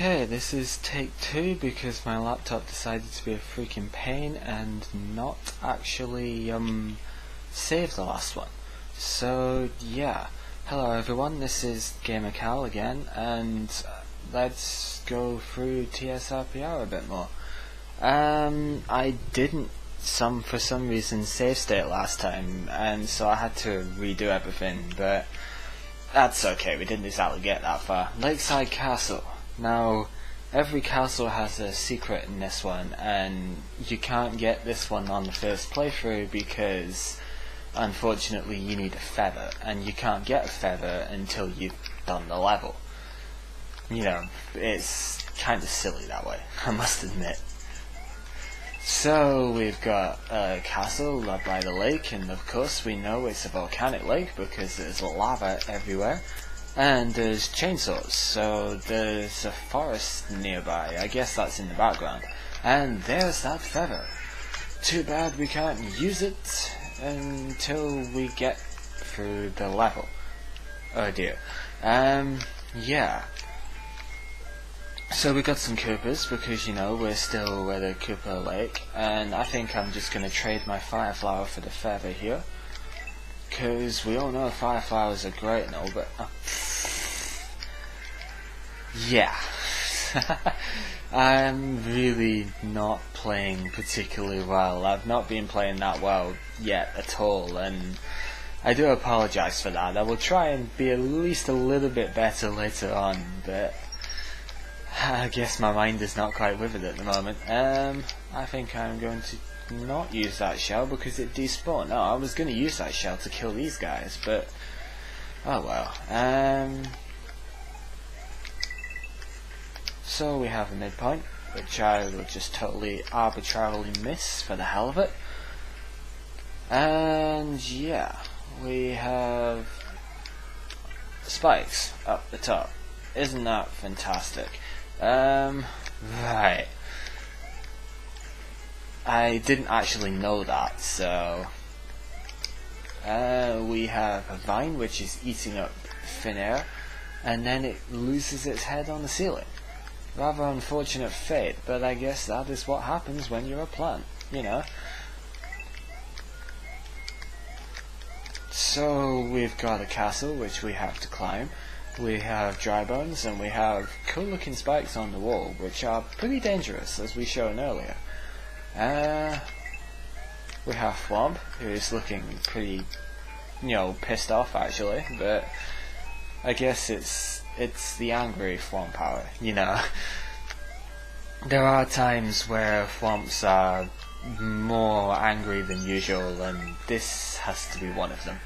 Okay, this is take 2 because my laptop decided to be a freaking pain and not actually save the last one. So yeah, hello everyone, this is gamercal again, and let's go through TSRPR a bit more. I didn't for some reason save state last time, and so I had to redo everything, but that's okay, we didn't exactly get that far. Lakeside Castle. Now, every castle has a secret in this one, and you can't get this one on the first playthrough because, unfortunately, you need a feather, and you can't get a feather until you've done the level. You know, it's kind of silly that way, I must admit. So, we've got a castle led by the lake, and of course we know it's a volcanic lake because there's lava everywhere. And there's chainsaws, so there's a forest nearby. I guess that's in the background. And there's that feather. Too bad we can't use it until we get through the level. Oh dear. Yeah. So we got some Coopers because, you know, we're still at a Cooper Lake. And I think I'm just going to trade my fire flower for the feather here. Because we all know fire flowers are great and all, but yeah. I'm really not playing particularly well. I've not been playing that well yet at all, and I do apologise for that. I will try and be at least a little bit better later on, but I guess my mind is not quite with it at the moment. I think I'm going to not use that shell because it despawned. No, I was going to use that shell to kill these guys, but oh well. So we have a midpoint, which I will just totally arbitrarily miss for the hell of it. And yeah, we have spikes up the top. Isn't that fantastic? Right. I didn't actually know that, so we have a vine which is eating up thin air, and then it loses its head on the ceiling. Rather unfortunate fate, but I guess that is what happens when you're a plant, you know. So we've got a castle which we have to climb. We have dry bones, and we have cool looking spikes on the wall, which are pretty dangerous, as we shown earlier. We have Thwomp, who is looking pretty, you know, pissed off actually, but I guess it's the angry Thwomp power, you know. There are times where Thwomps are more angry than usual, and this has to be one of them.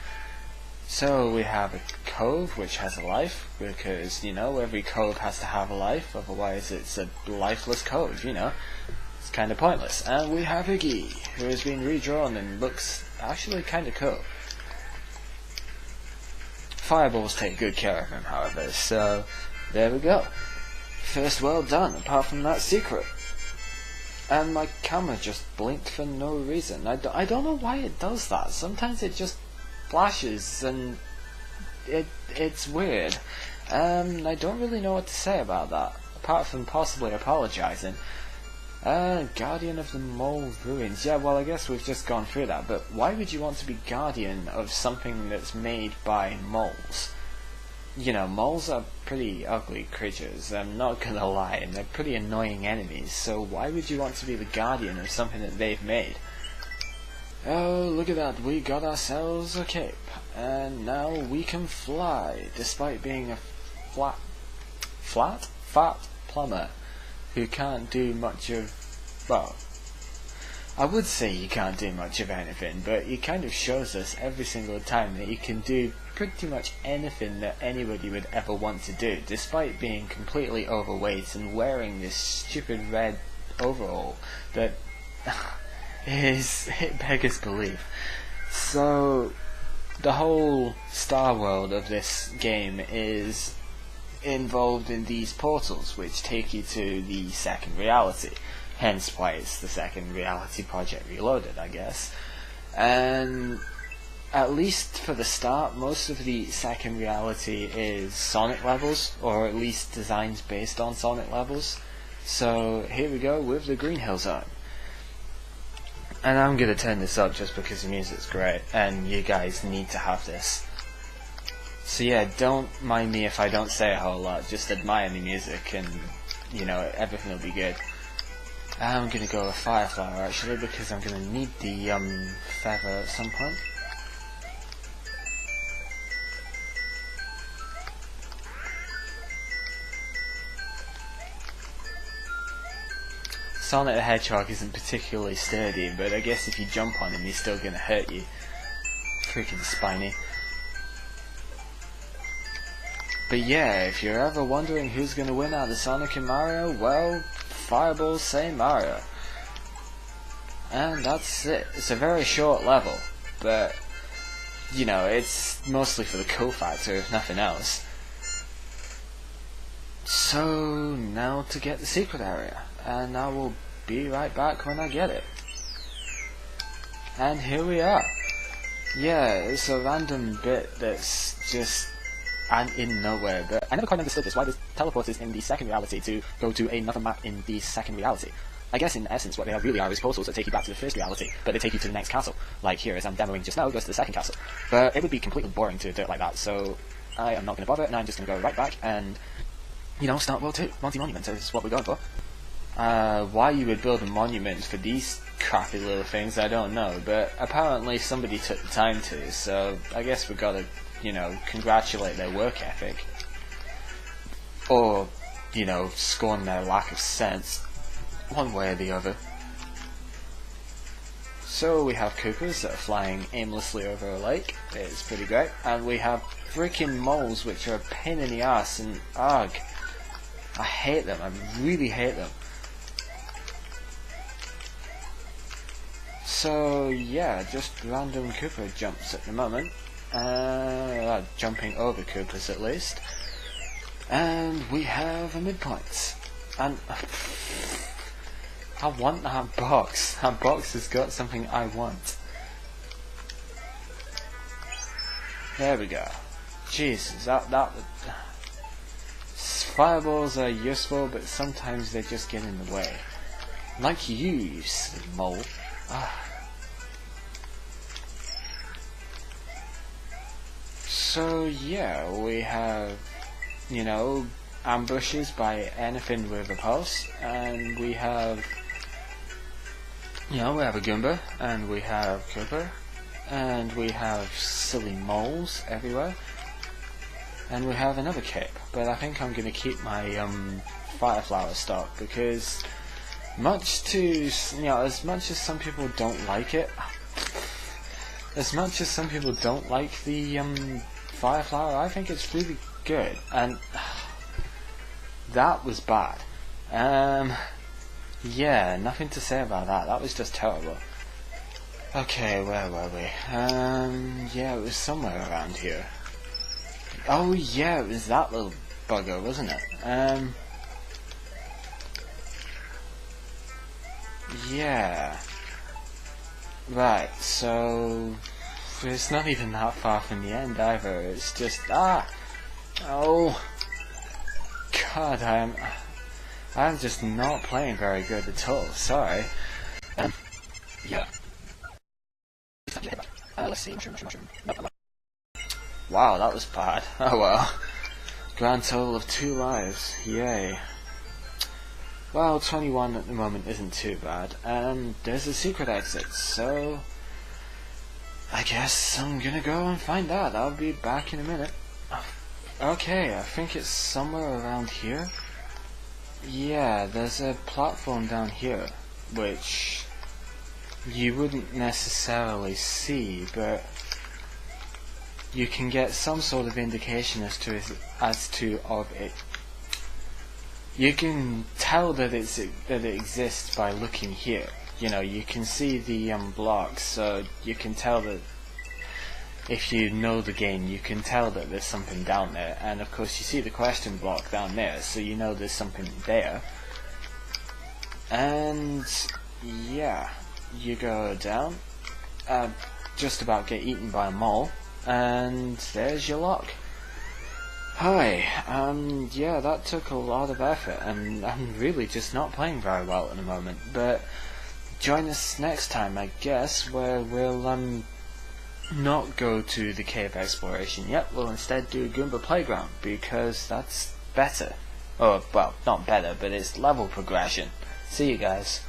So we have a cove which has a life, because, you know, every cove has to have a life, otherwise it's a lifeless cove, you know. It's kind of pointless. And we have Argh, who has been redrawn and looks actually kind of cool. Fireballs take good care of him, however, so there we go. First well done, apart from that secret. And my camera just blinked for no reason. I don't know why it does that. Sometimes it just flashes and it's weird. I don't really know what to say about that, apart from possibly apologising. Guardian of the Mole Ruins. Yeah, well, I guess we've just gone through that, but why would you want to be guardian of something that's made by moles? You know, moles are pretty ugly creatures, I'm not gonna lie, and they're pretty annoying enemies, so why would you want to be the guardian of something that they've made? Oh, look at that, we got ourselves a cape, and now we can fly, despite being a fat plumber who can't do much of, well, I would say you can't do much of anything, but he kind of shows us every single time that you can do pretty much anything that anybody would ever want to do, despite being completely overweight and wearing this stupid red overall that it beggars belief. So the whole star world of this game is involved in these portals which take you to the second reality, hence why it's the second reality project reloaded, I guess. And at least for the start, most of the second reality is Sonic levels, or at least designs based on Sonic levels. So here we go with the Green Hill Zone. And I'm gonna turn this up just because the music's great, and you guys need to have this. So yeah, don't mind me if I don't say a whole lot, just admire the music and, you know, everything will be good. I'm gonna go with Fire Flower actually, because I'm gonna need the feather at some point. Sonic the Hedgehog isn't particularly sturdy, but I guess if you jump on him he's still gonna hurt you. Freaking spiny. But yeah, if you're ever wondering who's gonna win out of Sonic and Mario, well, fireballs say Mario. And that's it. It's a very short level, but, you know, it's mostly for the cool factor, if nothing else. So, now to get the secret area, and I will be right back when I get it. And here we are. Yeah, it's a random bit that's just in nowhere, but I never quite understood this, why this teleports is in the second reality to go to another map in the second reality. I guess in essence what they really are is portals that take you back to the first reality, but they take you to the next castle. Like here, as I'm demoing just now, it goes to the second castle. But it would be completely boring to do it like that, so I am not going to bother, and I'm just going to go right back and, you know, start World 2. Monty-Monument is what we're going for. Why you would build a monument for these crappy little things, I don't know, but apparently somebody took the time to, so I guess we gotta, you know, congratulate their work ethic. Or, you know, scorn their lack of sense. One way or the other. So we have Koopas that are flying aimlessly over a lake. It's pretty great. And we have freaking moles which are a pain in the ass, and Argh. I hate them. I really hate them. So yeah, just random Koopa jumps at the moment. Jumping over Koopas at least. And we have a midpoint. And I want that box. That box has got something I want. There we go. Jesus, fireballs are useful, but sometimes they just get in the way. Like you, silly mole. So yeah, we have, you know, ambushes by anything with a pulse, and we have, you know, we have a Goomba, and we have Koopa, and we have silly moles everywhere, and we have another cape, but I think I'm going to keep my Fire Flower stock, because much to, you know, as much as some people don't like it, as much as some people don't like the Fire Flower, I think it's really good, and that was bad. Yeah, nothing to say about that. That was just terrible. Okay, where were we? Yeah, it was somewhere around here. Oh yeah, it was that little bugger, wasn't it? Yeah. Right, so it's not even that far from the end either. It's just oh God, I'm just not playing very good at all. Sorry. Yeah. Let's see. Wow, that was bad. Oh well. Grand total of 2 lives. Yay. Well, 21 at the moment isn't too bad. And there's a secret exit, so I guess I'm gonna go and find out. I'll be back in a minute. Okay, I think it's somewhere around here. Yeah, there's a platform down here, which you wouldn't necessarily see, but you can get some sort of indication as to of it. You can tell that it exists by looking here. You know, you can see the blocks, so you can tell that if you know the game, you can tell that there's something down there. And of course, you see the question block down there, so you know there's something there. And yeah, you go down. just about get eaten by a mole, and there's your luck. Hi, yeah, that took a lot of effort, and I'm really just not playing very well at the moment, but join us next time, I guess, where we'll, not go to the cave exploration yet. We'll instead do Goomba Playground, because that's better. Oh, well, not better, but it's level progression. See you guys.